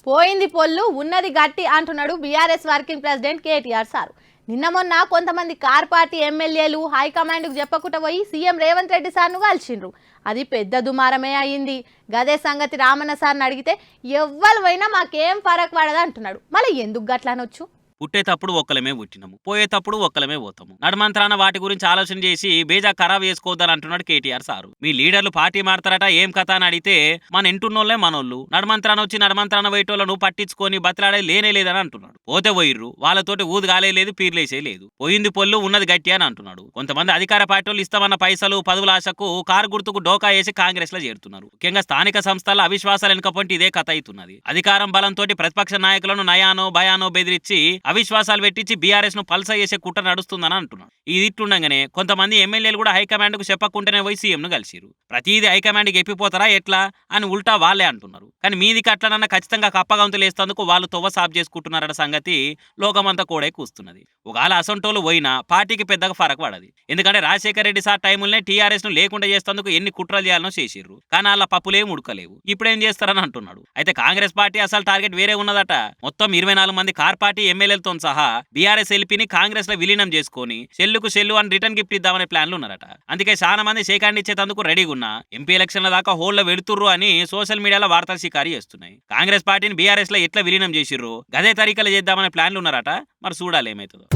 పోయింది పొల్లు ఉన్నది గట్టి అంటున్నాడు BRS working president KTR sir. నిన్న మొన్న కొంతమంది కార్ పార్టీ ఎమ్మెల్యేలు హైకమాండ్కు చెప్పకుండా పోయి సీఎం రేవంత్ రెడ్డి సార్ను కలిసిండ్రు. అది పెద్ద దుమారమే అయింది. గదే సంగతి రామన్న సార్ని అడిగితే ఎవ్వరు పోయినా మాకేం ఫరక్ పడదు అంటున్నాడు. మళ్ళీ ఎందుకు గట్లనొచ్చు? పుట్టేటప్పుడు ఒక్కలమే పుట్టినాము, పోయేటప్పుడు ఒక్కలమే పోతాము. నడమంత్రాన వాటి గురించి ఆలోచన చేసి బేజా ఖరాబ్ చేసుకోవద్దని అంటున్నాడు కేటీఆర్ సారు. మీ లీడర్లు పార్టీ మారతారట, ఏం కథ అని అడిగితే మన ఇంటున్నోళ్లే మనోళ్ళు, నడమంత్రాన వచ్చి నడమంత్రాన పోయేటోళ్ళను పట్టించుకొని బతిలాడే లేనే లేదని అంటున్నాడు. పోతే పోయిర్రు, వాళ్ళతోటి ఊదుగాలే లేదు, పీర్లేసే లేదు. పోయింది పొల్లు ఉన్నది గట్టి అని అంటున్నాడు. కొంతమంది అధికార పార్టీ వాళ్ళు ఇస్తామన్న పైసలు పదవుల ఆశకు కారు గుర్తుకు డోకా వేసి కాంగ్రెస్ లో చేరుతున్నారు. ముఖ్యంగా స్థానిక సంస్థల అవిశ్వాసాలు వెనుకపోంటి ఇదే కథ అవుతున్నది. అధికారం బలంతో ప్రతిపక్ష నాయకులను నయానో భయానో బెదిరించి అవిశ్వాసాలు పెట్టించి బీఆర్ఎస్ ను పల్స చేసే కుట్ర నడుస్తుందని అంటున్నాడు. ఇది ఇట్లుండగానే కొంతమంది ఎమ్మెల్యేలు కూడా హైకమాండ్ కు చెప్పకుంటేనే పోయి సీఎం ను కలిసిరు. ప్రతిదీ హైకమాండ్కి ఎప్పిపోతారా ఎట్లా అని ఉల్టా వాళ్ళే అంటున్నారు. కానీ మీదికి అట్లనన్నా ఖచ్చితంగా కప్పగంతులు వేస్తేందుకు వాళ్ళు తొవ్వ సాఫ్ చేసుకుంటున్నారన్న సంగతి లోకమంతా కూడా కూస్తున్నది. ఒకవేళ అసంటోలు పోయినా పార్టీకి పెద్దగా ఫరక్ పడది. ఎందుకంటే రాజశేఖర రెడ్డి సార్ టైములనే టీఆర్ఎస్ ను లేకుండా చేస్తేందుకు ఎన్ని కుట్రలు చేయాలనో చేసిర్రు. కానీ వాళ్ళ పప్పులేం ఉడకలేవు. ఇప్పుడేం చేస్తారని అంటున్నాడు. అయితే కాంగ్రెస్ పార్టీ అసలు టార్గెట్ వేరే ఉన్నదట. మొత్తం 24 మంది కార్ పార్టీ ఎమ్మెల్యేలతో సహా బీఆర్ఎస్ ఎల్పీని కాంగ్రెస్ లో విలీనం చేసుకుని సెల్లుకు సెల్లు అని రిటర్న్ గిఫ్ట్ ఇద్దామనే ప్లాన్లు ఉన్నారట. అందుకే చాలా మంది షేక్ హ్యాండ్ ఇచ్చేందుకు రెడీగా ఉన్నా ఎంపీ ఎలక్షన్ల దాకా హోల్డ్ లో వెడుతుర్రు అని సోషల్ మీడియాలో వార్తలు షికారి చేస్తున్నాయి. కాంగ్రెస్ పార్టీని బీఆర్ఎస్ లో ఎట్లా విలీనం చేసిర్రు, గదే తరీకలు చేద్దామనే ప్లాన్లు ఉన్నారట. మరి చూడాలి ఏమైతుందో.